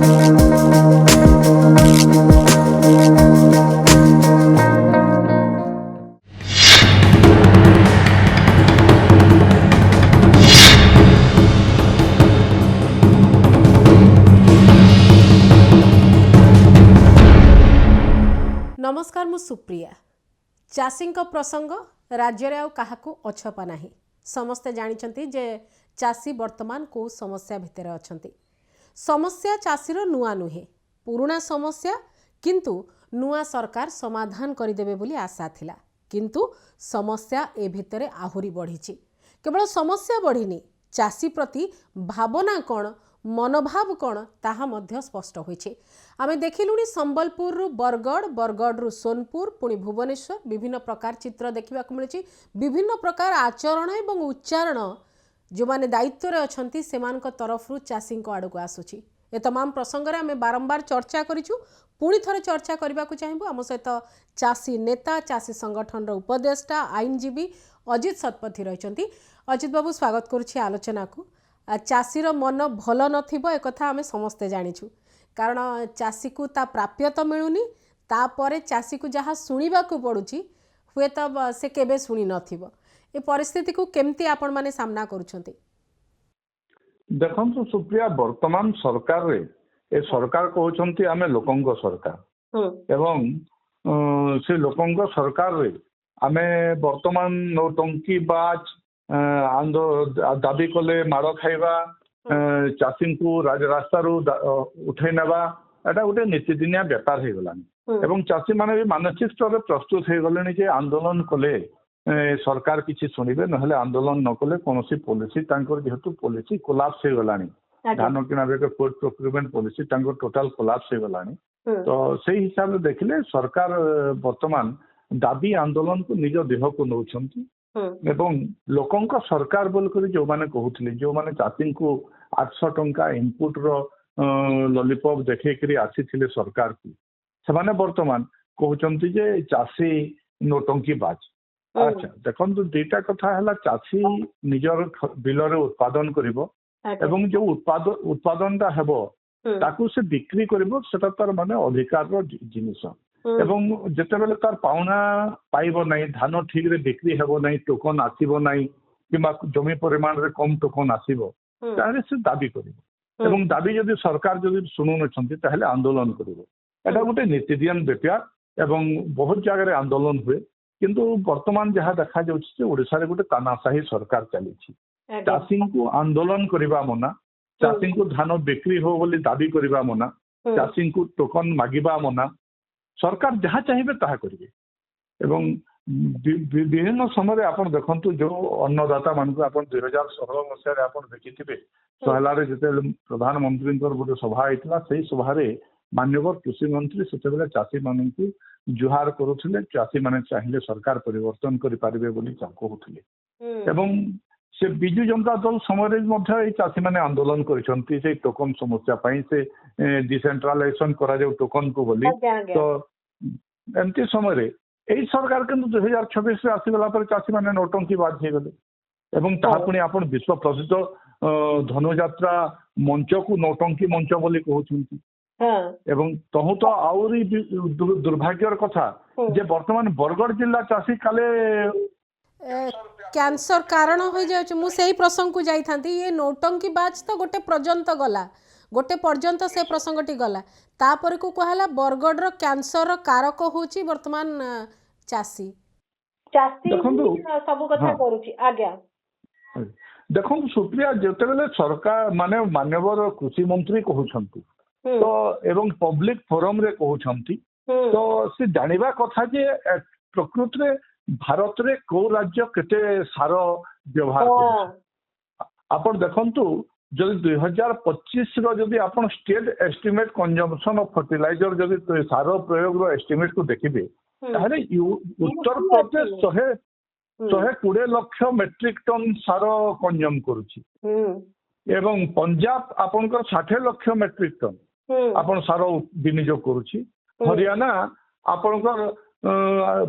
नमस्कार मु सुप्रिया। चाषी प्रसंग राज्य रे काहाकू अछपा नाही। समस्ते जानिछंती जे चाषी वर्तमान को समस्या भितर अछंती। समस्या चाषीर नुआ नुहे, पुराना समस्या, किंतु नुआ सरकार समाधान करदेबे बोली आशा थिला। किंतु समस्या ए भितरे आहुरी बढ़ीची। केवल समस्या बढ़ीनी, चाषी प्रति भावना कौन, मनोभाव कौन ताहा मध्य स्पष्ट होइछे। आमे देखिलुनी संबलपुर रु बरगढ़, बरगढ़ रु सोनपुर, पुणी भुवनेश्वर विभिन्न प्रकार चित्र देखा मिलूँ। विभिन्न प्रकार आचरण एवं उच्चारण जो माने दायित्व रे अछंती सेमानक तरफ चाषी आड़ को आसुची। ए तमाम प्रसंग रे आमे बारंबार चर्चा करिछु। पुणी थरे चर्चा करबा को चाहिबो। आम सहित चाषी नेता, चाषी संगठन रो उपदेष्टा, आईनजीवी अजित शतपथी रहिछंती। अजित बाबू, स्वागत करुछि आलोचना को। चाषीर मन भल नथिबो ए कथा आमे समस्ते जानिछु, कारण चाषी को ता प्राप्य तो मिलूनी, तापर चाषी को जहाँ शुणा पड़ुची हुए तो से केबे शुणी नथिबो। ए परिस्थिति को केमती आपण माने सामना करूछंती? देखंतु सुप्रिया, वर्तमान सरकार रे ए सरकार कहउछंती आमे लोकंक सरकार एवं से लोकंक सरकार रे आमे वर्तमान नौटंकी बाज दाबी कले माड़ खाइबा, चाषी को रास्ता उठे नेबा, एटा गोटे नीतिदिनिया व्यापार हो गलानी। एवं चाषी माने भी मानसिक स्तर प्रस्तुत हो गले जे आंदोलन कले सरकार किसी शुणिबे, नहले आंदोलन न कले कौन पॉलिसी जेहेतु पॉलिसी कोलाप्स हो गलानी। धान किना बेक food procurement policy total collapse हो गलानी। तो से हिसाब से देखिले सरकार वर्तमान दाबी आंदोलन को निज देह को नौछंती एवं लोकंक सरकार बोल जो माने कहउथिले, जो माने चाषी को 800 टंका इनपुट रो लॉलीपॉप देखेकरी आसीथिले सरकार को, सेमाने वर्तमान कहउचंती जे चाषी नोटंकी बाज। अच्छा देखंतु दुईटा कथा हला, चाषी निजर बिलरे उत्पादन करिवो एवं जो उत्पादनटा हेबो ताकू से बिक्री करिवो, सेटा तार माने अधिकार रो जिनिस। एवं जेतेबेले तार पाउना पाइबो नहीं, धान ठीक रे बिक्री हेबो नहीं, टोकन आसीबो नहीं, किमा जमी परिमाण रे कम टोकन आसीबो, तारे से दाबी करिवो। एवं दाबी जदि सरकार जदि सुनु नछंती ताहले आंदोलन करिवो। एटा गोटे नीतिदियन व्यापार एवं बहुत जगह रे आंदोलन हुए। किंतु वर्तमान जहाँ देखा जाउछि जे ओडिसा रे गोटे तानाशाही सरकार चलीछि। चाषी को आंदोलन करिबा मना, चाषी को धान बिक्री हो बोली दाबी करिबा मना, चाषी को टोकन मागिबा मना, सरकार जहाँ चाहिए ताहा करिवे। एवं विभिन्न समय आप देखु जो अन्नदाता मान 2016 मसीह आप देखिथे सहलारे जिते प्रधानमंत्री गोटे सभा होता, से सभा माननीय कृषि मंत्री से चाषी मान जुहार करुले, चाषी मैंने चाहिए सरकार परिवर्तन करें बोली कहते। एवं से बिजु जनता दल समय चाषी मैंने आंदोलन कर टोकन समस्या से डिसेंट्रलाइजेशन करा टोकन को बोली। तो एमती समय यही सरकार किंतु 2026 आसीगला पर चाषी मैंने नौटंकी बाज हो गले। एवं तापुणी आपण विश्व प्रसिद्ध धनुजात्रा मंच को नौटंकी मंच बोली कहउछंती। एवं तहु तो आउरी दुर्भाग्यर कथा जे वर्तमान बरगढ़ जिला चाषी काले कैंसर कारण हो जाए। मु सेही प्रसंग को जाई थांती। ये नौटंकी बाज तो गोटे पर्यंत गला, गोटे पर्यंत से प्रसंगटी गला, तापर को कहला बरगढ़ रो कैंसर कारक होची वर्तमान चाषी। सब कथा करूची आज्ञा देखो सुप्रिया, जेते बेले सरकार माने माननीय कृषि मंत्री कहउछंती तो एवं पब्लिक फोरम रे कहउछंती, तो से जानिबा कथा जे प्रकृत रे भारत रे को राज्य केते सार व्यवहार करछ। आपण देखंतु जदि 2025 जदि आपण state estimate consumption of fertiliser जदि सार प्रयोग रो एस्टिमेट को देखिबे, ताहले उत्तर प्रदेश 120 लाख मेट्रिक टन सार कंजम करूची एवं पंजाब आपनकर 60 लाख मेट्रिक टन आपण सार विनियोग करूची। हरियाणा आपनकर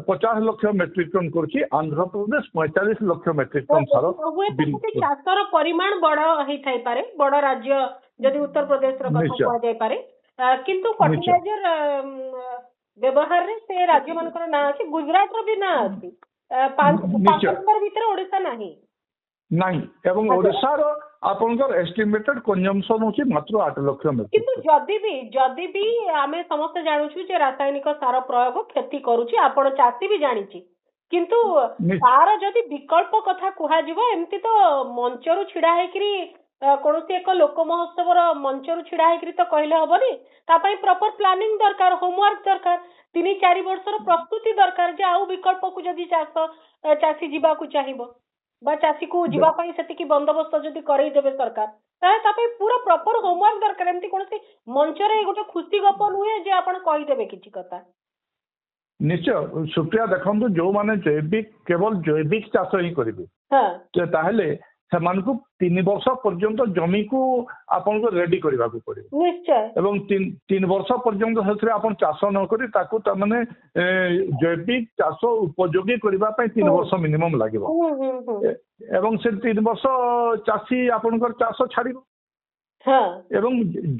50 लाख मेट्रिक टन करूची। आंध्र प्रदेश 45 लाख मेट्रिक टन सार चाषर परिमाण बड़ होई थाई पारे, बड़ राज्य ଯଦି ଉତ୍ତର ପ୍ରଦେଶର କଥା ନିଶ୍ଚୟ କୁହାଯାଇ ପାରେ କିନ୍ତୁ ନିଶ୍ଚୟ ଫର୍ଟିଲାଇଜର ବ୍ୟବହାରରେ ସେ ରାଜ୍ୟ ମାନଙ୍କର ନାଁ ଅଛି, ଗୁଜରାଟର ବି ନାଁ ଅଛି, ପାଞ୍ଚ ନିଶ୍ଚୟ ନମ୍ବର ଭିତରେ ଓଡିଶା ନାହିଁ। ନାହିଁ ଏବଂ ଆଜ୍ଞା। ଓଡ଼ିଶାର ଆପଣଙ୍କର ଏଷ୍ଟିମେଟେଡ୍ କନଜମ୍ପସନ୍ ହଉଛି ମାତ୍ର 8 ଲକ୍ଷ କିନ୍ତୁ ମେଟ୍ରିକ ଯଦି ବି ଆମେ ସମସ୍ତେ ଜାଣୁଛୁ ଯେ ରାସାୟନିକ ସାର ପ୍ରୟୋଗ କ୍ଷତି କରୁଛି, ଆପଣ ଚାଷୀ ବି ଜାଣିଛି, କିନ୍ତୁ ଟନ୍। ତାର ଯଦି ବିକଳ୍ପ କଥା କୁହାଯିବ, ଏମିତି ତ ମଞ୍ଚରୁ ଛିଡା ହେଇକିରି କୌଣସି ଏକ ଲୋକ ମହୋତ୍ସବର ମଞ୍ଚରୁ ଛିଡା ହେଇକିରି ତ କହିଲେ ହବନି, ତା ପାଇଁ ପ୍ରପର ପ୍ଲାନିଂ ଦରକାର, ହୋମୱାର୍କ ଦରକାର, 3-4 ବର୍ଷର ପ୍ରସ୍ତୁତି ଦରକାର ଯେ ଆଉ ବିକଳ୍ପକୁ ଯଦି ଚାଷୀ ଯିବାକୁ ଚାହିଁବ ବା ଚାଷୀକୁ ଯିବା ପାଇଁ ସେତିକି ବନ୍ଦୋବସ୍ତ ଯଦି କରେଇଦେବେ ସରକାର, ତାହେଲେ ତା ପାଇଁ ପୁରା ପ୍ରପର ହୋମୱାର୍କ ଦରକାର। ଏମିତି କୌଣସି ମଞ୍ଚରେ ଗୋଟେ ଖୁସି ଗପ ନୁହେଁ ଯେ ଆପଣ କହିଦେବେ କିଛି କଥା। ନିଶ୍ଚୟ ସୁପ୍ରିୟା, ଦେଖନ୍ତୁ ଯୋଉମାନେ କେବଳ ଜୈବିକ ଚାଷ ହିଁ କରିବେ ହଁ ତାହେଲେ ସେମାନଙ୍କୁ 3 ବର୍ଷ ପର୍ଯ୍ୟନ୍ତ ଜମିକୁ ଆପଣଙ୍କୁ ରେଡି କରିବାକୁ ପଡିବ ନିଶ୍ଚୟ। ଏବଂ 3 ବର୍ଷ ପର୍ଯ୍ୟନ୍ତ ସେଥିରେ ଆପଣ ଚାଷ ନ କରି ତାକୁ ତାମାନେ ଜୈବିକ ଚାଷ ଉପଯୋଗୀ କରିବା ପାଇଁ 3 ବର୍ଷ ମିନିମମ୍ ଲାଗିବ ଏବଂ ସେ 3 ବର୍ଷ ଚାଷୀ ଆପଣଙ୍କର ଚାଷ ଛାଡ଼ିବ ଏବଂ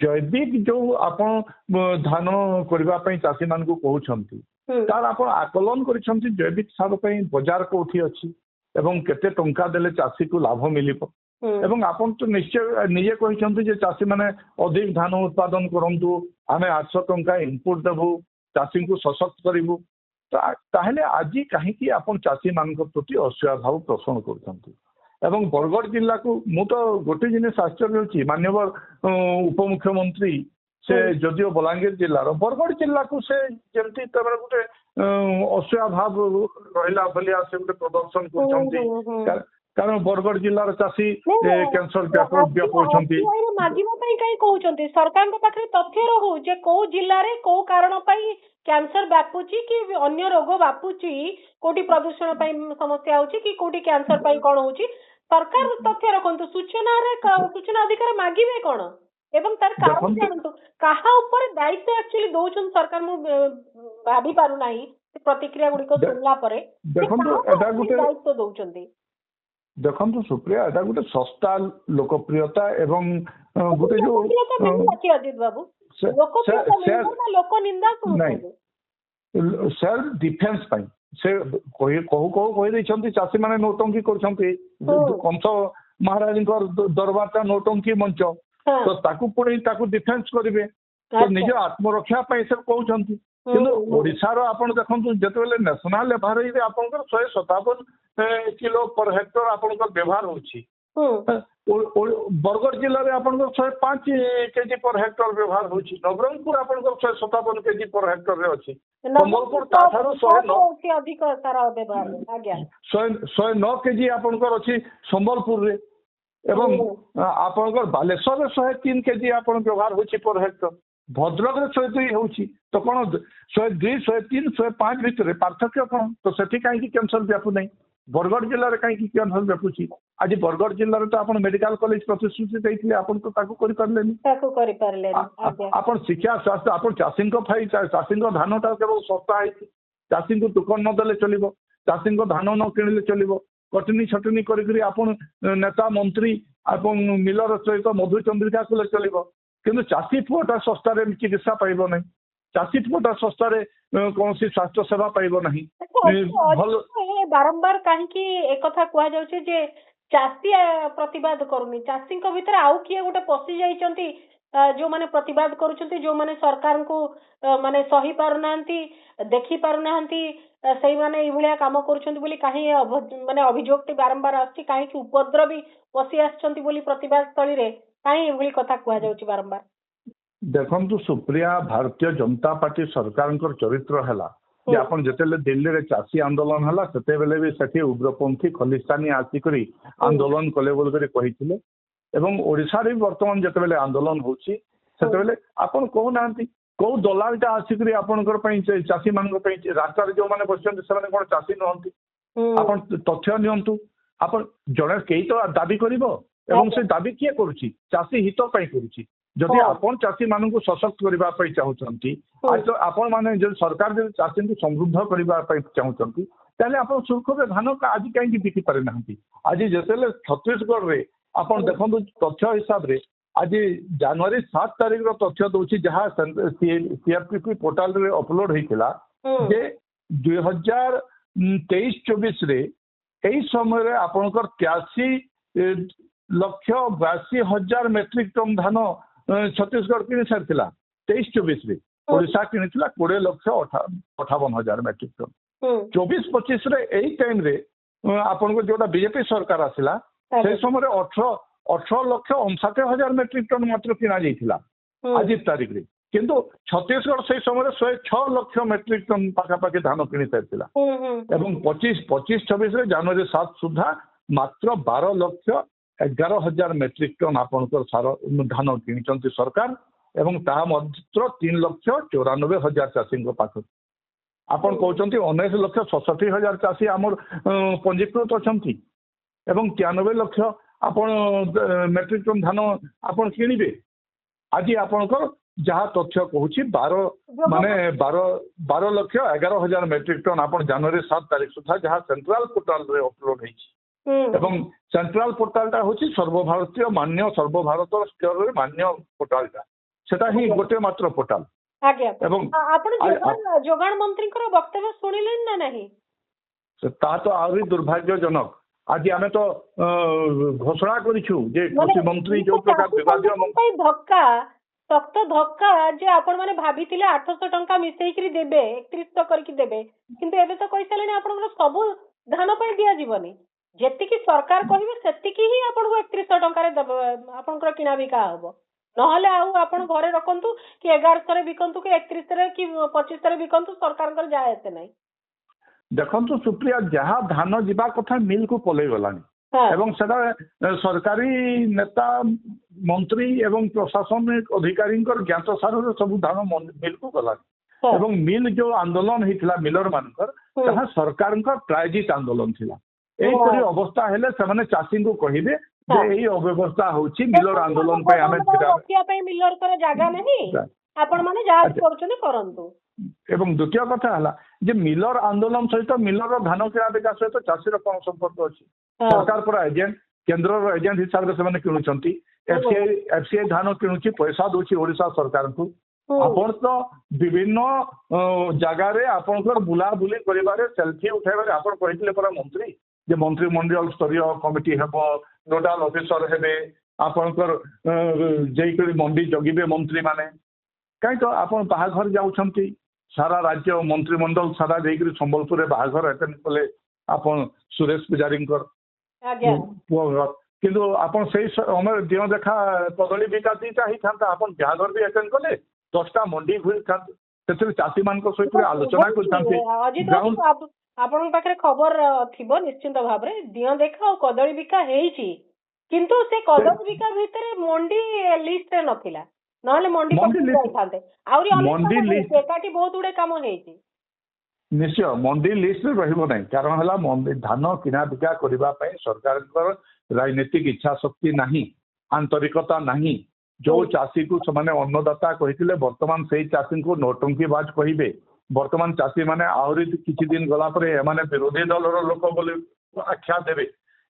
ଜୈବିକ ଯୋଉ ଆପଣ ଧାନ କରିବା ପାଇଁ ଚାଷୀ ମାନଙ୍କୁ କହୁଛନ୍ତି ତାର ଆପଣ ଆକଳନ କରିଛନ୍ତି ଜୈବିକ ସାର ପାଇଁ ବଜାର କୋଉଠି ଅଛି ଏବଂ କେତେ ଟଙ୍କା ଦେଲେ ଚାଷୀକୁ ଲାଭ ମିଳିବ ଏବଂ ଆପଣ ତ ନିଶ୍ଚୟ ନିଜେ କହିଛନ୍ତି ଯେ ଚାଷୀ ମାନେ ଅଧିକ ଧାନ ଉତ୍ପାଦନ କରନ୍ତୁ, ଆମେ 800 ଟଙ୍କା ଇନପୁଟ ଦେବୁ, ଚାଷୀଙ୍କୁ ସଶକ୍ତ କରିବୁ, ତାହେଲେ ଆଜି କାହିଁକି ଆପଣ ଚାଷୀ ମାନଙ୍କ ପ୍ରତି ଅସୂୟା ଭାବ ପୋଷଣ କରୁଛନ୍ତି। ଏବଂ ବରଗଡ଼ ଜିଲ୍ଲାକୁ ମୁଁ ତ ଗୋଟେ ଜିନିଷ ଆଶ୍ଚର୍ଯ୍ୟ ହେଉଛି, ମାନ୍ୟବର ଉପମୁଖ୍ୟମନ୍ତ୍ରୀ ସେ ଯଦିଓ ବଲାଙ୍ଗୀର ଜିଲ୍ଲାର ବରଗଡ଼ ଜିଲ୍ଲାକୁ ସେ ଯେମିତି ତାପରେ ଗୋଟେ ଅସୂୟା ଭାବ ରହିଲା ଭଳିଆ ସେ ଗୋଟେ ପ୍ରଦର୍ଶନ କରୁଛନ୍ତି, କାରଣ ବରଗଡ଼ ଜିଲ୍ଲାର ଚାଷୀ କ୍ୟାନ୍ସର ବ୍ୟାପୁଛନ୍ତି। ମାଗିବା ପାଇଁ କାହିଁ କହୁଛନ୍ତି? ସରକାରଙ୍କ ପାଖରେ ତଥ୍ୟ ରହୁ ଯେ କୋଉ ଜିଲ୍ଲାରେ କୋଉ କାରଣ ପାଇଁ କ୍ୟାନ୍ସର ବ୍ୟାପୁଛି କି ଅନ୍ୟ ରୋଗ ବ୍ୟାପୁଛି, କୋଉଠି ପ୍ରଦୂଷଣ ପାଇଁ ସମସ୍ୟା ହଉଛି କି କୋଉଠି କ୍ୟାନ୍ସର ପାଇଁ କଣ ହଉଛି, ସରକାର ତଥ୍ୟ ରଖନ୍ତୁ। ସୂଚନା ଅଧିକାର ମାଗିବେ କଣ ଏବଂ ତାର କାରଣ ଜାଣନ୍ତୁ। କାହା ଉପରେ ଦାୟିତ୍ୱ ଆକ୍ଚୁଆଲି ଦଉଛନ୍ତି ସରକାର, ମୁଁ ଭାବି ପାରୁନାହିଁ ପ୍ରତିକ୍ରିୟା ଗୁଡିକ ଶୁଣିଲା ପରେ ଦାୟିତ୍ୱ ଦଉଛନ୍ତି। ଦେଖନ୍ତୁ ସୁପ୍ରିୟା, ଏଟା ଗୋଟେ ଶସ୍ତା ଲୋକପ୍ରିୟତା ଏବଂ ଗୋଟେ ଯୋଉ ଅଜିତ ବାବୁ ଲୋକ ନିନ୍ଦା ସେଲ୍ଫ ଡିଫେନ୍ସ ପାଇଁ ସେ କହିଦେଇଛନ୍ତି ଚାଷୀ ମାନେ ନୌଟଙ୍କି କରୁଛନ୍ତି, କଂସ ମହାରାଜଙ୍କ ଦରବାରଟା ନୌଟଙ୍କି ମଞ୍ଚ, ତ ତାକୁ ପୁଣି ତାକୁ ଡିଫେନ୍ସ କରିବେ, ତ ନିଜ ଆତ୍ମରକ୍ଷା ପାଇଁ ସେ କହୁଛନ୍ତି। କିନ୍ତୁ ଓଡିଶାର ଆପଣ ଦେଖନ୍ତୁ ଯେତେବେଳେ ନ୍ୟାସନାଲ ଏଭାରେଜରେ ଆପଣଙ୍କର 157 କିଲୋ ପର ହେକ୍ଟର ଆପଣଙ୍କର ବ୍ୟବହାର ହଉଛି, ବରଗଡ଼ ଜିଲ୍ଲାରେ ଆପଣଙ୍କର 105 କେଜି ପର ହେକ୍ଟର ବ୍ୟବହାର ହଉଛି, ନବରଙ୍ଗପୁର ଆପଣଙ୍କର 157 କେଜି ପର ହେକ୍ଟରରେ ଅଛି, ସମ୍ବଲପୁର ତାଠାରୁ 109 କେଜି ଆପଣଙ୍କର ଅଛି ସମ୍ବଲପୁରରେ ଏବଂ ଆପଣଙ୍କର ବାଲେଶ୍ୱରରେ 103 କେଜି ଆପଣ ବ୍ୟବହାର ହଉଛି ପର ହେକ୍ଟର, ଭଦ୍ରକରେ 102 ହଉଛି, ତ କଣ 102, 103, 105 ଭିତରେ ପାର୍ଥକ୍ୟ କଣ? ତ ସେଠି କାହିଁକି କ୍ୟାନ୍ସର ବ୍ୟାପୁ ନାହିଁ? ବରଗଡ଼ ଜିଲ୍ଲାରେ କାହିଁକି କ୍ୟାନ୍ସର ବ୍ୟାପୁଛି? ଆଜି ବରଗଡ଼ ଜିଲ୍ଲାରେ ତ ଆପଣ ମେଡିକାଲ କଲେଜ ପ୍ରତିଶ୍ରୁତି ଦେଇଥିଲେ, ଆପଣ ତ ତାକୁ କରିପାରିଲେନି। ଆପଣ ଶିକ୍ଷା ସ୍ୱାସ୍ଥ୍ୟ, ଆପଣ ଚାଷୀଙ୍କ ପାଇଁ ଚାଷୀଙ୍କ ଧାନଟା କେବଳ ଶସ୍ତା ହେଇଛି, ଚାଷୀଙ୍କୁ ଟୋକନ ନଦେଲେ ଚଳିବ, ଚାଷୀଙ୍କ ଧାନ ନ କିଣିଲେ ଚଳିବ, କଟନୀ ଛଟନୀ କରିକିରି ଆପଣ ନେତା ମନ୍ତ୍ରୀ ଏବଂ ମିଲର ସହିତ ମଧୁ ଚନ୍ଦ୍ରିକା କଲେ ଚଳିବ, କିନ୍ତୁ ଚାଷୀ ପୁଅଟା ଶସ୍ତାରେ ଚିକିତ୍ସା ପାଇବ ନାହିଁ, ଚାଷୀ ପୁଅଟା ଶସ୍ତାରେ କୌଣସି ସ୍ୱାସ୍ଥ୍ୟ ସେବା ପାଇବ ନାହିଁ। ବାରମ୍ବାର କାହିଁକି ଏକଥା କୁହାଯାଉଛି ଯେ ଚାଷୀ ପ୍ରତିବାଦ କରୁନି, ଚାଷୀଙ୍କ ଭିତରେ ଆଉ କିଏ ଗୋଟେ ପଶି ଯାଇଛନ୍ତି ଯୋଉମାନେ ପ୍ରତିବାଦ କରୁଛନ୍ତି, ଯୋଉମାନେ ସରକାରଙ୍କୁ ମାନେ ସହି ପାରୁନାହାନ୍ତି, ଦେଖି ପାରୁନାହାନ୍ତି, ସେଇମାନେ ଏଇଭଳିଆ କାମ କରୁଛନ୍ତି ବୋଲି କାହିଁ ମାନେ ଅଭିଯୋଗଟି ବାରମ୍ବାର ଆସୁଛି, କାହିଁକି ଉପଦ୍ରବୀ ପଶି ଆସିଛନ୍ତି ବୋଲି ପ୍ରତିବାଦ ସ୍ଥଳୀରେ କାହିଁ ଏଭଳି କଥା କୁହାଯାଉଛି ବାରମ୍ବାର? ଦେଖନ୍ତୁ ସୁପ୍ରିୟା, ଭାରତୀୟ ଜନତା ପାର୍ଟି ସରକାରଙ୍କର ଚରିତ୍ର ହେଲା ଯେ ଆପଣ ଯେତେବେଳେ ଦିଲ୍ଲୀରେ ଚାଷୀ ଆନ୍ଦୋଳନ ହେଲା ସେତେବେଳେ ବି ସେଠି ଉଗ୍ରପନ୍ଥୀ ଖଲିସ୍ତାନୀ ଆସିକରି ଆନ୍ଦୋଳନ କଲେ ବୋଲିକରି କହିଥିଲେ ଏବଂ ଓଡ଼ିଶାରେ ବି ବର୍ତ୍ତମାନ ଯେତେବେଳେ ଆନ୍ଦୋଳନ ହଉଛି ସେତେବେଳେ ଆପଣ କହୁନାହାନ୍ତି କୋଉ ଦଲାଲଟା ଆସିକରି ଆପଣଙ୍କର ପାଇଁ ଚାଷୀ ମାନଙ୍କ ପାଇଁ ରାସ୍ତାରେ ଯୋଉମାନେ ବସିଛନ୍ତି ସେମାନେ କଣ ଚାଷୀ ନୁହନ୍ତି? ଆପଣ ତଥ୍ୟ ନିଅନ୍ତୁ, ଆପଣ ଜଣେ କେହି ତ ଦାବି କରିବ ଏବଂ ସେ ଦାବି କିଏ କରୁଛି? ଚାଷୀ ହିତ ପାଇଁ କରୁଛି। ଯଦି ଆପଣ ଚାଷୀ ମାନଙ୍କୁ ସଶକ୍ତ କରିବା ପାଇଁ ଚାହୁଁଛନ୍ତି, ଆପଣ ମାନେ ଯଦି ସରକାର ଯଦି ଚାଷୀଙ୍କୁ ସମୃଦ୍ଧ କରିବା ପାଇଁ ଚାହୁଁଛନ୍ତି, ତାହେଲେ ଆପଣ ସୁରୁଖୁରୁରେ ଧାନ ଆଜି କାହିଁକି ବିକି ପାରିନାହାନ୍ତି? ଆଜି ଯେତେବେଳେ ଛତିଶଗଡ଼ରେ ଆପଣ ଦେଖନ୍ତୁ ତଥ୍ୟ ହିସାବରେ आज जनवरी 7 तारिख तथ्य दूसरी जहाँ सीआरपीपी पोर्टाल रे अपलोड होता जे 2023-24 रे यही समय आपनकर 83,82,000 मेट्रिक टन धान छत्तीसगढ़ किनी सारी 23-24 रे ओडिशा किनी 20,58,000 मेट्रिक टन 24-25 रे यही टाइम रे आपन को जोटा बीजेपी सरकार आसिला से समय 18,59,000 मेट्रिक टन मात्र किना जाइथिला आज तारिख रे किंतु छत्तीसगढ़ से समय 106 लाख मेट्रिक टन पाखापाखि धान किनी सारिथिला एवं 25-26 रे जनवरी 7 सुधा मात्र 12,11,000 मेट्रिक टन आपनकर सार धान किनिचंती सरकार एवं ताहा मात्र 3,94,000 चाषी पाख आपण कहउचंती 19,67,000 चाषी आमर पंजीकृत अछंती एवं 93 लाख आपण मेट्रिक टन धान आपण किनिबे आज आपनकर जहाँ तथ्य कहूँ 12,11,000 मेट्रिक टन आपण जनवरी 7 तारिख सुधा जहाँ सेंट्रल पोर्टाल रे अपलोड होइछि एवं सेंट्रल पोर्टालटा होछि सर्वभारतीय मान्य सर्वभारत स्तर रे मान्य पोर्टालटा सेटा ही गोटे मात्र पोर्टाल एवं आपण जोगाण मंत्रीकर वक्तव्य सुनिलेन ना नहीं ता तो आउरी दुर्भाग्यजनक आज आमे तो घोषणा करिछु जे कृषि मंत्री जो प्रकार विभागीय मंत्री धक्का सख्त धक्का जे आपण माने भाबितिले 800 टंका मिसेई करी देबे 3100 करकी देबे किंतु एबे तो कहि सालेनी आपण सब धान पय दिया जीवनी जेति की सरकार कहिबे सेति की ही आपण को 3100 टंका रे आपण को किना बिका हबो नहले आउ आपण घरे रखंतु कि 1100 रे बिकंतु कि 3100 रे कि 2500 रे बिकंतु सरकार कर जाय एते नै देखंतु सुप्रिया जहाँ धान जीवा कथा मिल को पलै गलानी एवं सेटा सरकारी नेता मंत्री एवं प्रशासनिक अधिकारी ज्ञात सार सब धान मिल को गलानी एवं मिल जो आंदोलन होता मिलर मानकर जहाँ सरकार प्रायोजित आंदोलन थिला एही अवस्था हेले से चाषी को कहिबे जे एही अव्यवस्था होची मिलर आंदोलन पे हमें मिलर कर जागा नहीं आपण माने जहाँ करछने करंतु एवं द्वितीय कथा है जे मिलर आंदोलन सहित मिलर धान किଣା बिका सहित चाषीर कौन संपर्क अच्छी सरकार पर एजेंट केन्द्र एजेंट हिसाब से किणुंट एफसीआई धान किणुची पैसा दूची ओडिशा सरकार को आपण तो विभिन्न जगार आपणकर बुलाबुली करिबारे सेल्फी उठाइबारे आपण कहितले पर मंत्री जे मंत्रिमंडल स्तरीय कमिटी हेबो नोडाल ऑफिसर हेबे आपणकर जेइकरी मंडी जगिबे मंत्री माने कहीं तो आपण बाहाघर जाउछंती सारा राज्य मंत्रिमंडल सारा जाइकरी संबलपुर रे बाहाघर अटेंड कले आपण सुरेश पुजारींकर किंतु आपण सेही समय दियो देखा कदली बिका दीटा ही थांता आपण बाहाघर भी अटेंड कले 10टा मंडी घुरी थांते सेतिर चासी मान को सहित आलोचना करथांते ग्राउंड आपण पाखरे खबर थिबो निश्चित भाव रे दियो देखा और कदली बिका हेइची किंतु से कदली बिका भीतर मंडी लिस्ट रे नथिला नहले मंडी थांते आउरी मंडी लिस्ट एकाटी बहुत उडे काम हेइची निश्चय मंडी लिस्ट रे रहिबो नै कारण हला मंडी धान किना बिका करबा पय सरकार राजनीतिक इच्छा शक्ति नहीं आंतरिकता नहीं जो चाषी को समाने अन्नदाता कहिथिले वर्तमान सेही चाषी को नौटंकीबाज कहिबे वर्तमान चाषी माने आउरी किछि दिन गला परे एमाने विरोधी दलर लोक बोली आख्या देबे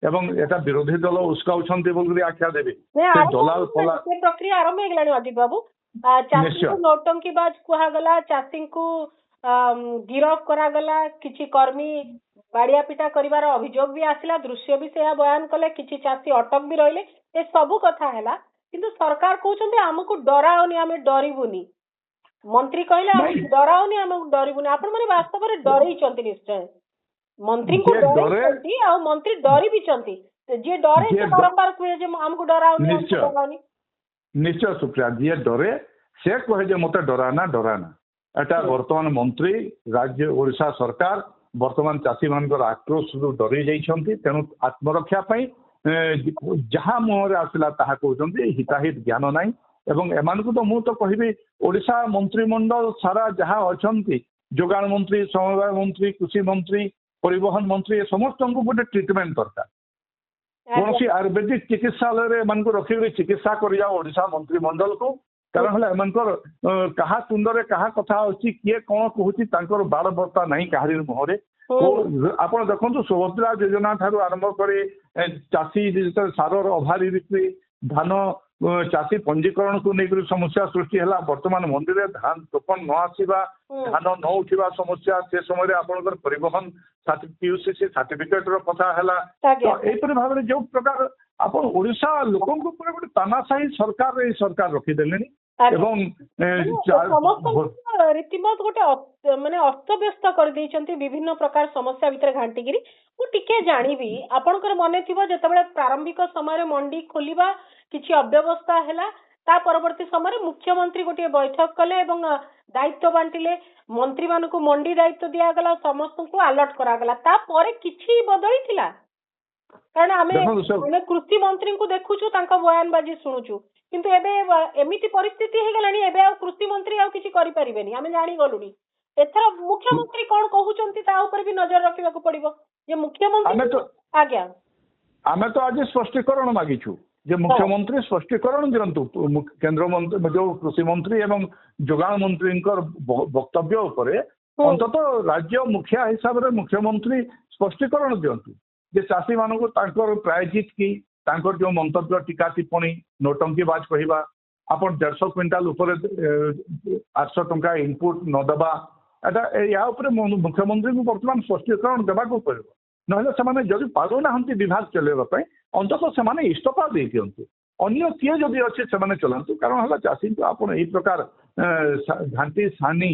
एवं एटा विरोधी दल उस्काउछन्ते बोली आख्या देबे से दलाल फला से प्रक्रिया आरंभ हे गेलानी अजित बाबू चाषी को नौटंकीबाज कुहा गला चाषी को गिरफ करा गला किछि कर्मी बाड़िया पिटा करिवार अभियोग भी आसिला दृश्य भी से बयान कले किछि चाषी अटक भी रहिले ए सब कथा हैला किंतु सरकार कहउछन्ते हमकु डराओनी हमें डरिबुनी मंत्री कहले हम डराओनी हम डरिबुनी आपण माने वास्तव रे डरै छन्ती निश्चय मंत्री को डरै आ मंत्री डरी भी छन्ती जे डरे से बारंबार कहे जे हमकु डराओनी निश्चय सुप्रिया जे डरे से कहे जे मते डराना एटा वर्तमान मंत्री राज्य ओडिशा सरकार वर्तमान चाषी मानकर आक्रोश डरी जाइछन्ती तेणु आत्मरक्षा पई जहाँ मुहर आसला ताहा कहउछन्ती हिताहित ज्ञान नाही एवं एमानकु तो मु तो कहिबी ओडिशा मंत्रिमंडल सारा जहाँ अछन्ती जोगाण मंत्री समवाय मंत्री कृषि मंत्री परिवहन मंत्री समस्त को गोटे ट्रिटमेंट दरकार कौन सी आयुर्वेदिक चिकित्सालय मान को रखी चिकित्सा कर जाओ ओडिशा मंत्रिमंडल को कारण एमनकर कहा तुंदरे कहा कथा अछि किए कौन कहूची तांकर बाड़ बर्ता नहीं काहरी मुहरे आपण देखंतु सुभद्रा योजना ठारू आरंभ करे चाषी सारर अभारी धान ଚାଷୀ ପଞ୍ଜୀକରଣ କୁ ନେଇକରି ସମସ୍ୟା ସୃଷ୍ଟି ହେଲା। ବର୍ତ୍ତମାନ ମଣ୍ଡିରେ ଧାନ ଟୋକନ ନ ଆସିବା, ଧାନ ନ ଉଠିବା ସମସ୍ୟା, ସେ ସମୟରେ ଆପଣଙ୍କର ପରିବହନ PUCC ସାର୍ଟିଫିକେଟ ର କଥା ହେଲା। ତ ଏଇପରି ଭାବରେ ଯୋଉ ପ୍ରକାର ଆପଣ ଓଡିଶା ଲୋକଙ୍କ ଉପରେ ଗୋଟେ ତାନାଶାହୀ ସରକାର ଏଇ ସରକାର ରଖିଦେଲେଣି ଏବଂ ରୀତିମତ ଗୋଟେ ମାନେ ଅସ୍ତବ୍ୟସ୍ତ କରିଦେଇଛନ୍ତି ବିଭିନ୍ନ ପ୍ରକାର ସମସ୍ୟା ଭିତରେ ଘାଣ୍ଟିକିରି। ମୁଁ ଟିକେ ଜାଣିବି, ଆପଣଙ୍କର ମନେ ଥିବ ଯେତେବେଳେ ପ୍ରାରମ୍ଭିକ ସମୟରେ ମଣ୍ଡି ଖୋଲିବା କିଛି ଅବ୍ୟବସ୍ଥା ହେଲା, ତା ପରବର୍ତ୍ତୀ ସମୟରେ ମୁଖ୍ୟମନ୍ତ୍ରୀ ଗୋଟିଏ ବୈଠକ କଲେ ଏବଂ ଦାୟିତ୍ୱ ବାଣ୍ଟିଲେ। ମନ୍ତ୍ରୀ ମାନଙ୍କୁ ମଣ୍ଡି ଦାୟିତ୍ୱ ଦିଆଗଲା, ସମସ୍ତଙ୍କୁ ଆଲର୍ଟ କରାଗଲା। ତାପରେ କିଛି ବଦଳିଥିଲା? କାରଣ ଆମେ କୃଷି ମନ୍ତ୍ରୀଙ୍କୁ ଦେଖୁଛୁ, ତାଙ୍କ ବୟାନବାଜି ଶୁଣୁଛୁ, କିନ୍ତୁ ଏବେ ଏମିତି ପରିସ୍ଥିତି ହେଇଗଲାଣି, ଏବେ ଆଉ କୃଷି ମନ୍ତ୍ରୀ ଆଉ କିଛି କରିପାରିବେନି, ଆମେ ଜାଣିଗଲୁଣି। ଏଥର ମୁଖ୍ୟମନ୍ତ୍ରୀ କଣ କହୁଛନ୍ତି ତା ଉପରେ ବି ନଜର ରଖିବାକୁ ପଡିବ ଯେ ମୁଖ୍ୟମନ୍ତ୍ରୀ। ଆଜ୍ଞା, ଆମେ ତ ଆଜି ସ୍ପଷ୍ଟୀକରଣ ମାଗିଛୁ ଯେ ମୁଖ୍ୟମନ୍ତ୍ରୀ ସ୍ପଷ୍ଟୀକରଣ ଦିଅନ୍ତୁ। କେନ୍ଦ୍ରମନ୍ତ୍ରୀ ଯୋଉ କୃଷିମନ୍ତ୍ରୀ ଏବଂ ଯୋଗାଣ ମନ୍ତ୍ରୀଙ୍କର ବକ୍ତବ୍ୟ ଉପରେ ଅନ୍ତତଃ ରାଜ୍ୟ ମୁଖିଆ ହିସାବରେ ମୁଖ୍ୟମନ୍ତ୍ରୀ ସ୍ପଷ୍ଟୀକରଣ ଦିଅନ୍ତୁ ଯେ ଚାଷୀ ମାନଙ୍କୁ ତାଙ୍କର ପ୍ରାୟଜିତ କି ତାଙ୍କର ଯୋଉ ମନ୍ତବ୍ୟ, ଟୀକା ଟିପ୍ପଣୀ, ନୋଟଙ୍କିବାଜ କହିବା, ଆପଣ 150 କ୍ୱିଣ୍ଟାଲ ଉପରେ 800 ଟଙ୍କା ଇନପୁଟ ନ ଦେବା, ଏଟା ୟା ଉପରେ ମୁଖ୍ୟମନ୍ତ୍ରୀଙ୍କୁ ବର୍ତ୍ତମାନ ସ୍ପଷ୍ଟୀକରଣ ଦେବାକୁ ପଡିବ। ନହେଲେ ସେମାନେ ଯଦି ପାରୁନାହାନ୍ତି ବିଭାଗ ଚଲେଇବା ପାଇଁ, ଅନ୍ତତଃ ସେମାନେ ଇସ୍ତଫା ଦେଇ ଦିଅନ୍ତୁ। ଅନ୍ୟ କିଏ ଯଦି ଅଛି ସେମାନେ ଚଲାନ୍ତୁ। କାରଣ ହେଲା ଚାଷୀଙ୍କୁ ଆପଣ ଏଇ ପ୍ରକାର ଘାଣ୍ଟି ସାନି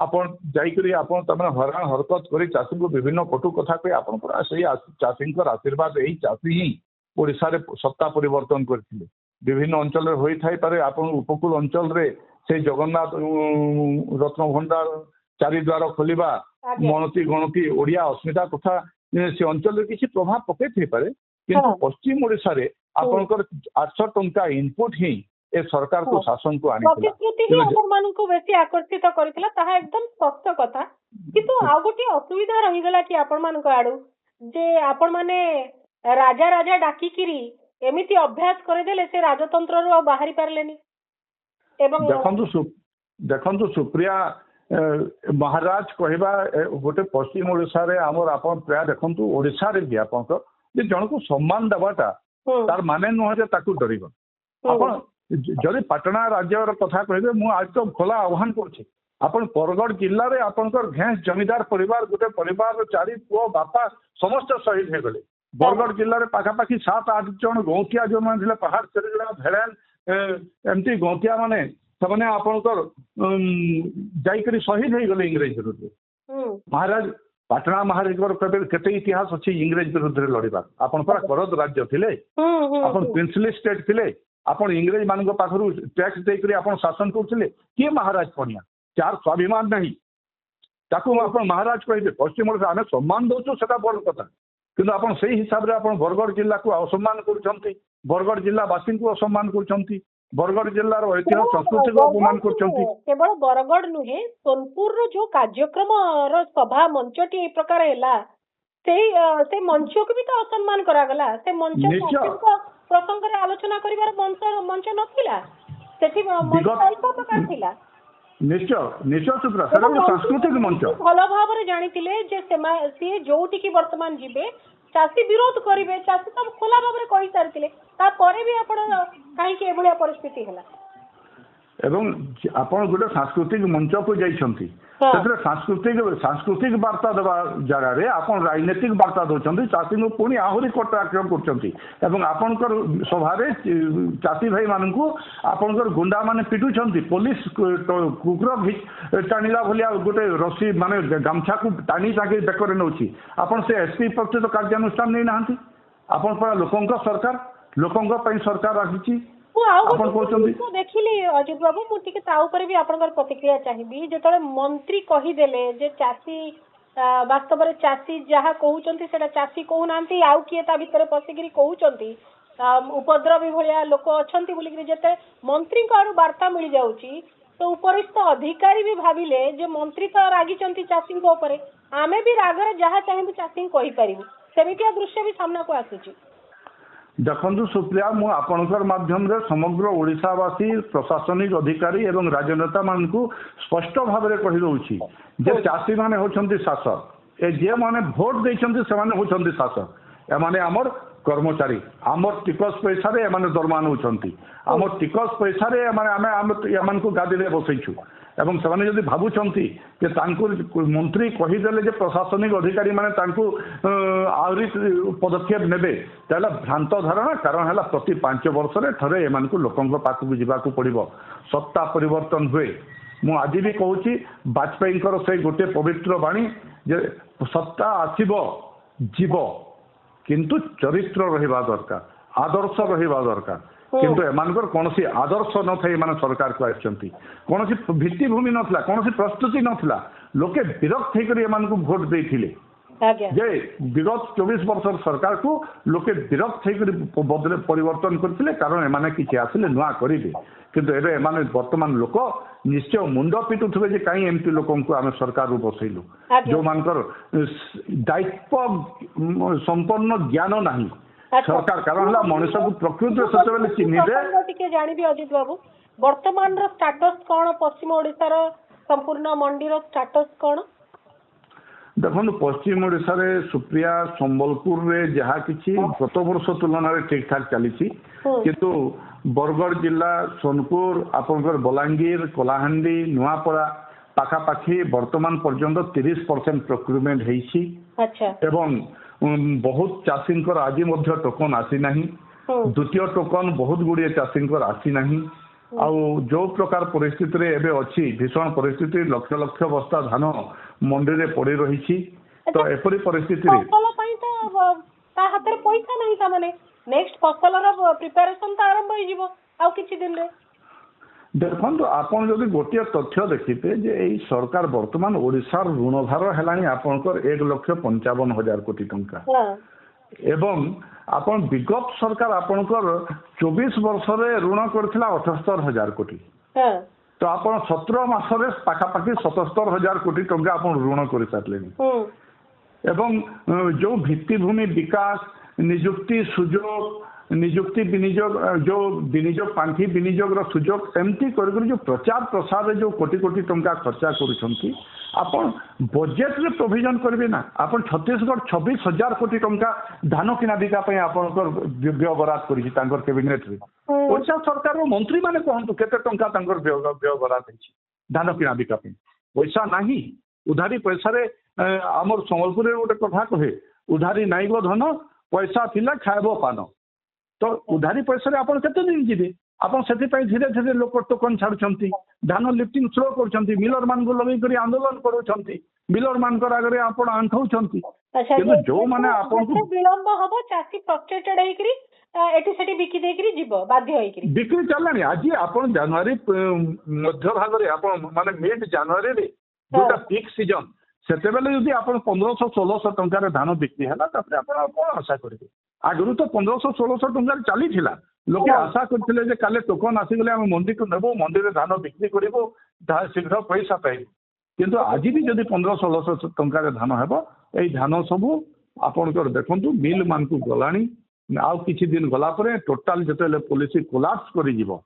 ଆପଣ ଯାଇକରି ଆପଣ ତାମାନେ ହଇରାଣ ହରକତ କରି ଚାଷୀଙ୍କୁ ବିଭିନ୍ନ କଟୁ କଥା କହି ଆପଣଙ୍କର ସେଇ ଚାଷୀଙ୍କର ଆଶୀର୍ବାଦ, ଏଇ ଚାଷୀ ହିଁ ଓଡ଼ିଶାରେ ସତ୍ତା ପରିବର୍ତ୍ତନ କରିଥିଲେ। ବିଭିନ୍ନ ଅଞ୍ଚଳରେ ହୋଇଥାଇପାରେ, ଆପଣ ଉପକୂଳ ଅଞ୍ଚଳରେ ସେଇ ଜଗନ୍ନାଥ ରତ୍ନଭଣ୍ଡାର, ଚାରିଦ୍ୱାର ଖୋଲିବା, ମଣତି ଗଣତି ଓଡ଼ିଆ ଅସ୍ମିତା କଥା ସେ ଅଞ୍ଚଳରେ କିଛି ପ୍ରଭାବ ପକେଇଥାଇପାରେ, କିନ୍ତୁ ପଶ୍ଚିମ ଓଡ଼ିଶାରେ ଆପଣଙ୍କର 800 ଟଙ୍କା ଇନପୁଟ ହିଁ ଏ ସରକାରକୁ ଶାସନକୁ ଆଣିଥିଲା, ମାନଙ୍କୁ ବେଶୀ ଆକର୍ଷିତ କରିଥିଲା। ତାହା ଏକଦମ ସତ୍ୟ କଥା। କିନ୍ତୁ ଆଉ ଗୋଟିଏ ଅସୁବିଧା ରହିଗଲା କି ଆପଣ ମାନଙ୍କ ଆଡୁ, ଯେ ଆପଣ ମାନେ ରାଜା ରାଜା ଡାକିକିରି ଏମିତି ଅଭ୍ୟାସ କରିଦେଲେ ସେ ରାଜତନ୍ତ୍ରରୁ ଆଉ ବାହାରି ପାରିଲେନି। ଏବଂ ଦେଖନ୍ତୁ ସୁପ୍ରିୟା, ମହାରାଜ କହିବା ଗୋଟେ ପଶ୍ଚିମ ଓଡ଼ିଶାରେ ଆମର ଆପଣ ପ୍ରାୟ ଦେଖନ୍ତୁ ଓଡ଼ିଶାରେ ବି ଆପଣଙ୍କ ଯେ ଜଣକୁ ସମ୍ମାନ ଦେବାଟା ତାର ମାନେ ନୁହଁ ଯେ ତାକୁ ଡରିବ। ଆପଣ ଯଦି ପାଟଣା ରାଜ୍ୟର କଥା କହିବେ, ମୁଁ ଆଜି ତ ଖୋଲା ଆହ୍ୱାନ କରୁଛି, ଆପଣ ବରଗଡ଼ ଜିଲ୍ଲାରେ ଆପଣଙ୍କର ଘେଁସ ଜମିଦାର ପରିବାର, ଗୋଟେ ପରିବାରର 4 ପୁଅ ବାପା ସମସ୍ତେ ଶହୀଦ ହେଇଗଲେ। ବରଗଡ଼ ଜିଲ୍ଲାରେ ପାଖାପାଖି 7-8 ଜଣ ଗୌତିଆ ଯୋଉମାନେ ଥିଲେ, ପାହାଡ଼ ଚେରିଗଡ଼ା ଭେଡ଼େନ ଏମିତି ଗୌତିଆ ମାନେ ସେମାନେ ଆପଣଙ୍କର ଯାଇକରି ଶହୀଦ ହେଇଗଲେ ଇଂରେଜ ବିରୁଦ୍ଧରେ। ମହାରାଜ ପାଟଣା ମହାରାଜଙ୍କର କେତେ ଇତିହାସ ଅଛି ଇଂରେଜ ବିରୁଦ୍ଧରେ ଲଢିବା। ଆପଣ ପରା କରଦ ରାଜ୍ୟ ଥିଲେ, ଆପଣ ପ୍ରିନ୍ସଲି ଷ୍ଟେଟ୍ ଥିଲେ, ଆପଣ ଇଂରେଜ ମାନଙ୍କ ପାଖରୁ ଟ୍ୟାକ୍ସ ଦେଇକରି ଆପଣ ଶାସନ କରୁଥିଲେ। କିଏ ମହାରାଜ ପଣିଆ, ଯାହାର ସ୍ୱାଭିମାନ ନାହିଁ ତାକୁ ଆପଣ ମହାରାଜ କହିବେ। ପଶ୍ଚିମ ଓଡ଼ିଶା ଆମେ ସମ୍ମାନ ଦଉଛୁ, ସେଟା ବଡ କଥା, କିନ୍ତୁ ଆପଣ ସେଇ ହିସାବରେ ଆପଣ ବରଗଡ଼ ଜିଲ୍ଲାକୁ ଅସମ୍ମାନ କରୁଛନ୍ତି, ବରଗଡ଼ ଜିଲ୍ଲାବାସୀଙ୍କୁ ଅସମ୍ମାନ କରୁଛନ୍ତି, ବରଗଡ଼ ଜିଲ୍ଲାର ଐତିହ୍ୟ ସଂସ୍କୃତିକୁ ଅପମାନ କରୁଛନ୍ତି। କେବଳ ବରଗଡ଼ ନୁହେଁ, ସୋନପୁରର ଯୋଉ କାର୍ଯ୍ୟକ୍ରମର ସଭା ମଞ୍ଚଟି ଏ ପ୍ରକାର ହେଲା, ସେଇ ମଞ୍ଚକୁ ବି ତ ଅସମ୍ମାନ କରାଗଲା। ସେ ମଞ୍ଚ ପ୍ରସଙ୍ଗରେ ଆଲୋଚନା କରିବାର ମଞ୍ଚ ନଥିଲା, ସେଠି ଥିଲା। ନିଶ୍ଚୟ ସୁପ୍ରିୟା, ସେଟା ଗୋଟେ ସାଂସ୍କୃତିକ ମଞ୍ଚ। ଭଲ ଭାବରେ ଜାଣିଥିଲେ ଯେ ସିଏ ଯୋଉଠିକି ବର୍ତ୍ତମାନ ଯିବେ ଚାଷୀ ବିରୋଧ କରିବେ, ଚାଷୀ ତ ଖୋଲା ଭାବରେ କହିସାରିଥିଲେ, ତାପରେ ବି ଆପଣ କାହିଁକି ଏଭଳିଆ ପରିସ୍ଥିତି ହେଲା? ଏବଂ ଆପଣ ଗୋଟେ ସାଂସ୍କୃତିକ ମଞ୍ଚକୁ ଯାଇଛନ୍ତି, ସେଥିରେ ସାଂସ୍କୃତିକ ବାର୍ତ୍ତା ଦେବା ଜାଗାରେ ଆପଣ ରାଜନୈତିକ ବାର୍ତ୍ତା ଦେଉଛନ୍ତି, ଚାଷୀଙ୍କୁ ପୁଣି ଆହୁରି କଟାକ୍ଷ କରୁଛନ୍ତି। ଏବଂ ଆପଣଙ୍କର ସଭାରେ ଚାଷୀ ଭାଇ ମାନଙ୍କୁ ଆପଣଙ୍କର ଗୁଣ୍ଡା ମାନେ ପିଟୁଛନ୍ତି, ପୋଲିସ କୁକୁର ଟାଣିଲା ଭଳିଆ ଗୋଟେ ରସି ମାନେ ଗାମଛାକୁ ଟାଣି ତାଙ୍କେ ବେକରେ ନେଉଛି। ଆପଣ ସେ SP ପ୍ରତି ତ କାର୍ଯ୍ୟାନୁଷ୍ଠାନ ନେଇନାହାନ୍ତି। ଆପଣ ପରା ଲୋକଙ୍କ ସରକାର, ଲୋକଙ୍କ ପାଇଁ ସରକାର ଆସିଛି। ଦେଖିଲି ଅଜିତ ବାବୁ, ମୁଁ ଟିକେ ତା ଉପରେ ବି ଆପଣଙ୍କର ପ୍ରତିକ୍ରିୟା ଚାହିଁବି। ଯେତେବେଳେ ମନ୍ତ୍ରୀ କହିଦେଲେ ଯେ ଚାଷୀ ବାସ୍ତବରେ ଚାଷୀ ଯାହା କହୁଛନ୍ତି ସେଟା ଚାଷୀ କହୁନାହାନ୍ତି, ଆଉ କିଏ ତା ଭିତରେ ପଶିକିରି କହୁଛନ୍ତି, ଉପଦ୍ରବୀ ଭଳିଆ ଲୋକ ଅଛନ୍ତି ବୋଲିକିରି ଯେତେବେଳେ ମନ୍ତ୍ରୀଙ୍କ ଆଡୁ ବାର୍ତ୍ତା ମିଳିଯାଉଛି, ତ ଉପରିସ୍ଥ ଅଧିକାରୀ ବି ଭାବିଲେ ଯେ ମନ୍ତ୍ରୀ ତ ରାଗିଛନ୍ତି ଚାଷୀଙ୍କ ଉପରେ, ଆମେ ବି ରାଗରେ ଯାହା ଚାହିଁବୁ ଚାଷୀଙ୍କୁ କହିପାରିବୁ। ସେମିତିଆ ଦୃଶ୍ୟ ବି ସାମ୍ନାକୁ ଆସୁଛି। ଦେଖନ୍ତୁ ସୁପ୍ରିୟା, ମୁଁ ଆପଣଙ୍କର ମାଧ୍ୟମରେ ସମଗ୍ର ଓଡ଼ିଶାବାସୀ, ପ୍ରଶାସନିକ ଅଧିକାରୀ ଏବଂ ରାଜନେତା ମାନଙ୍କୁ ସ୍ପଷ୍ଟ ଭାବରେ କହିଦେଉଛି ଯେ ଚାଷୀମାନେ ହେଉଛନ୍ତି ଶାସକ, ଏ ଯେଉଁମାନେ ଭୋଟ ଦେଇଛନ୍ତି ସେମାନେ ହେଉଛନ୍ତି ଶାସକ। ଏମାନେ ଆମର कर्मचारी आमर टिकस पैसा रे एमाने दरमा नउछंती आमर टिकस पैसा रे एमाने एमान को गादी रे बसैछु एवं सेमाने जदि भाबुछंती जे तांको मंत्री कहिदेले जे प्रशासनिक अधिकारी माने तांको आउरी पदक्षेप नेबे ताला भ्रांत धारणा कारण हला प्रति 5 वर्ष रे थरे एमान को लोकंक पाखु जिबाकू पड़िबो सत्ता परिवर्तन हुए मु आज भी कहूची वाजपेयी से गोटे पवित्र बाणी जे सत्ता आसीबो जीव किंतु चरित्र रहिबा दरकार आदर्श रहिबा दरकार किंतु एमानकर कोनसी आदर्श न थाई माने सरकार को आछंती कोनसी भित्तिभूमि नथला कोनसी प्रस्तुति नथला लोके विरक्त हेकरी एमान को वोट देथिले जे विगत 24 वर्ष सरकार को लोके विरक्त हेकरी बदले परिवर्तन करथिले कारण एमाने किछि आसिले नुआ करिबे किंतु एबे एमाने वर्तमान लोक निश्चय मुंड पिटुथबे जे काई एमपी लोकन को आमे सरकार रो बसैलु जो मानकर दायित्व संपन्न ज्ञान नाही सरकार कारण हला मनुष्य को प्रकृति सतबेले चिन्हिबे टिके जानिबी अजित बाबू वर्तमान रो स्टेटस कोन पश्चिम ओडिसा रो संपूर्ण मंडी रो स्टेटस कोन देखो पश्चिम ओडिसा रे सुप्रिया संबलपुर रे जहा किछि गत वर्ष तुलना रे ठीक ठाक चली किंतु बरगढ़ जिला सोनपुर आपनकर बलांगीर कलाहांडी नुआपड़ा पाखापाखी वर्तमान पर्यंत 30% प्रोक्यूरमेंट हेछि अच्छा एवं बहुत चाषी आज टोकन आसी नाही द्वितीय टोकन बहुत गुड़िए चाषी आसी नाही आउ जो प्रकार परिस्थिति रे एबे अछि भीषण परिस्थिति लक्ष लक्ष बस्ता धान मंडी रे पड़ी रही तो एपरी परिस्थिति रे फसल पई तो ता हाथ रे पैसा नहीं ता माने नेक्स्ट फसल रो प्रिपरेशन ता आरंभ होई जिवो आउ किछि दिन रे देखो आपन जदि गोटे तथ्य देखिते जे एई सरकार वर्तमान ओडिशार ऋण भार हेलानी आपनकर 1,55,000 कोटी टंका एवं आपन विगत सरकार आपनकर 24 वर्ष रे ऋण करथिला 78,000 कोटी तो आपन 17 मास रे पाखापाखी 77,000 कोटी टंका आपन ऋण कर सारलेनी एवं जो भित्तिभूमि विकास नियुक्ति सुजोग नियुक्ति विनियोग जो विनियोग पांठी विनियोग सुजोग एमती जो प्रचार प्रसार जो कोटी कोटी टंका खर्चा करुछंती आपण बजेट रे प्रोविजन करबे ना आपण छत्तीसगढ़ 26,000 कोटी टंका धान किना बिका पई आपनकर व्यय बराद करिछि तांकर कैबिनेट रे ओडिशा सरकार रो मंत्री माने कहंतु केते टंका तांकर व्यय बराद होछि धान किना बिका पई पैसा नाही उधारी पैसा रे हमर संबलपुर रे गोटे कथा कहे उधारी नाइ गो धन पैसा थिला खायबो पान तो उधारी पैसा रे आपण केते दिन जिबे आपण सेति पई धीरे धीरे लोक टोकन छाडुछंती धान लिफ्टिंग स्लो करछंती मिलर मान को लगै करी आंदोलन करूछंती मिलर मान कर आगरे आपण आंठौछंती किंतु जो माने आपण को विलंब हबो चासी फ्रस्ट्रेटेड हेई करी एटी सेटी बिकी दे करी जिवो बाध्य होई करी बिक्री चललानी आज आपण जनवरी मध्य भाग रे आपण माने मिड जनवरी रे जोटा पीक सीजन सेते बेले यदि आपण 1500-1600 टंका रे धान बिक्री हला तापर आपण कोन आशा करिवे आगुरु तो 1500-1600 टंका चली थिला लोके आशा करथिले जे काले टोकन आसी गले हम मंडी को नेबो मंडी रे धान बिक्री करिवो शीघ्र पैसा पाइबो किंतु आज भी जदि 1500-1600 टंका रे धान हेबो एई धान सब आपनकर देखंतु मिल मान को गलानी आउ किछि दिन गला परे टोटल जतेले पॉलिसी कोलैप्स करि जिवो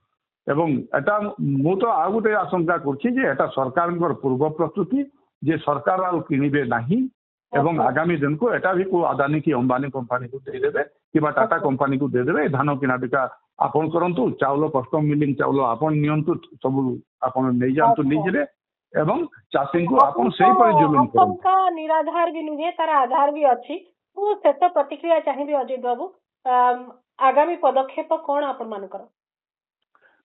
एवं एटा मु तो आ गुटे आशंका करछि जे एटा सरकारनकर पूर्व प्रस्तुति जे सरकार आउ किनिबे नाही एवं आगामी दिन को एटा भी को अदानी की अंबानी कंपनी को दे देबे किबा टाटा कंपनी को दे देबे धान किना बिका आपन करंतु चावल कस्टम मिलिंग चावल आपन नियंतु सब आपन नै जानतु निजरे एवं चाषी को आपन सही पर जुलुम करंतु का निराधार भी नुहे तार आधार भी अछि तो सेत प्रतिक्रिया चाहिबे अजित बाबू आगामी पदक्षेप कोन आपन मान कर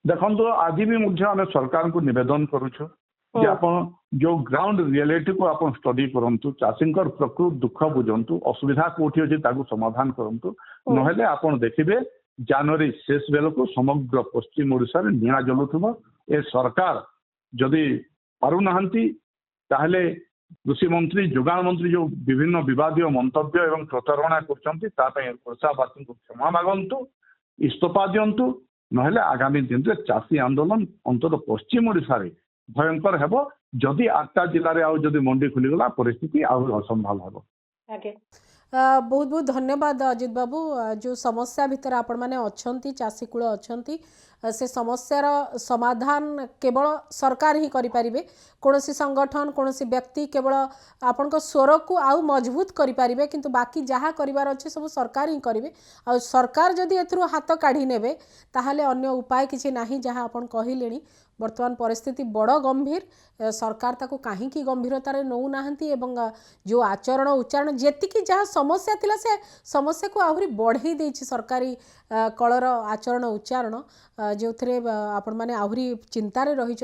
देखंतु आज भी मुझे हम सरकार को निवेदन करूछु जे आपण जो ग्राउंड रियलिटी को आपण स्टडी करंतु चाषींकर प्रकृत दुख बुझंतु असुविधा कोठी अछि ताकू समाधान करंतु नहेले आपण देखिबे जनवरी शेष बेल को समग्र पश्चिम ओडिसा रे निया जलुथबो ए सरकार जदि पारु नहंती ताहले कृषि मंत्री जोगान मंत्री जो विभिन्न विवादीय मंतव्य एवं प्रतारणा करछंती ता पय ओडिसावासी को क्षमा मागंतु इस्तफा दियंतु नहेले आगामी दिन रे चाषी आंदोलन अंतर पश्चिम ओडिसा रे भयंकर हेबो जदि 8टा जिल्ला रे आउ जदि मंडी खुली गला परिस्थिति आउ असंभाल हेबो आगे बहुत बहुत धन्यवाद अजित बाबू। जो समस्या भितर आपण माने अछंती चाषी कूल अछंती से समस्यार समाधान केवल सरकार ही करि परिबे। कोनोसी संगठन कोनोसी व्यक्ति केवल आपण को स्वर को आउ मजबूत करि परिबे, किंतु बाकी जहाँ करिवार अच्छे सब सरकार ही करिवे। आ सरकार जदि एथरु हाथ काढ़ी नेबे ताहाले अन्य उपाय किछि नाही। जहाँ आपण कहिलेनी वर्तमान परिस्थिति बड़ गंभीर, सरकार ताको काहींकी गंभीरतार नौ नाहंती एवं जो आचरण उच्चारण जेतिकी जहाँ समस्या थिला से समस्या को आहुरी बढ़ई देछि सरकारी कलर आचरण उच्चारण, जो थे आपण माने आहुरी चिंतार रही।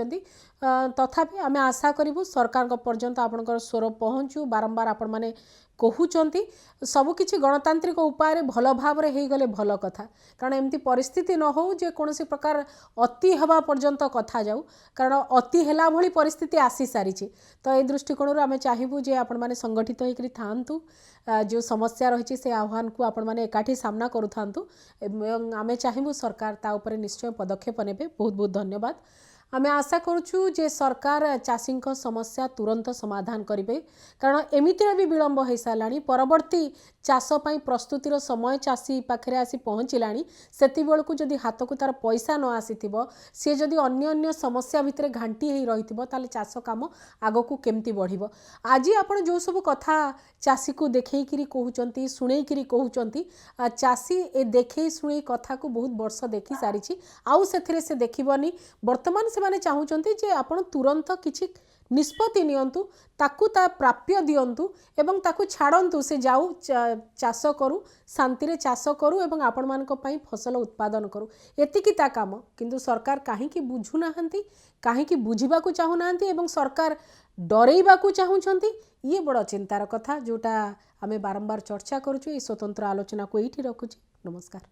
तथापि आम आशा करूँ सरकार पर्यंत आपणकर स्वर पहुँचू। बारंबार आपण माने कहते सबकि गणतांत्रिक उपाय भल भाव हो गले भल कथा, कारण एमती परिस्थिति न हो जे कौन प्रकार अति हवा पर्यंत कथा जाऊ, कारण अति हेला भली परिस्थिति आसी सारी। तो ये दृष्टिकोण आम चाहबू जे आपण माने संगठित होकर थांतु, जो समस्या रही से आह्वान को आपण माने एकाठी सामना करू थांतु। आम चाहबू सरकार ता उपरे निश्चय पदक्षेप नेबे। बहुत बहुत धन्यवाद। आम आशा करुचु जे सरकार चाषी समस्या तुरंत समाधान करेंगे, कारण एमितिर भी विलंब हो सारा। परवर्ती चाष पई प्रस्तुतिर समय चाषी पाखे आसी पहुँचलानी, सेति बेलकु जदि हाथ को तार पैसा न आसीथिबो, सी जदि अन्य अन्य समस्या भितर घांटी हो रही ताले चाष काम आगो को केमती बढ़िबो। आज आपण जो सब कथा चाषी को देखैकिरी कहउचंती सुनैकिरी कहउचंती, चाषी ए देखै सुनै कथा को बहुत वर्ष देखि सारिछि। आउ सेथिरे से देखिबनी वर्तमान से माने चाहूचंती जे आपण तुरंत किछि निष्पत्ति नियंतु, ताकू ता प्राप्य दियंतु एवं ताकू छाड़ंतु, से जाऊ चाष करू शांति रे चाष करू एवं आपण मानक पई फसल उत्पादन करू, एतिकी ता काम। किंतु सरकार काहींकी बुझु नाहंती, काहींकी बुझिबाकू चाहू नाहंती एवं सरकार डरेइबाकू चाहूचंती। ये बड़ चिंतार कथा जोटा आमे बारंबार चर्चा करूछु। ई स्वतंत्र आलोचना को एठी रखुछि। नमस्कार।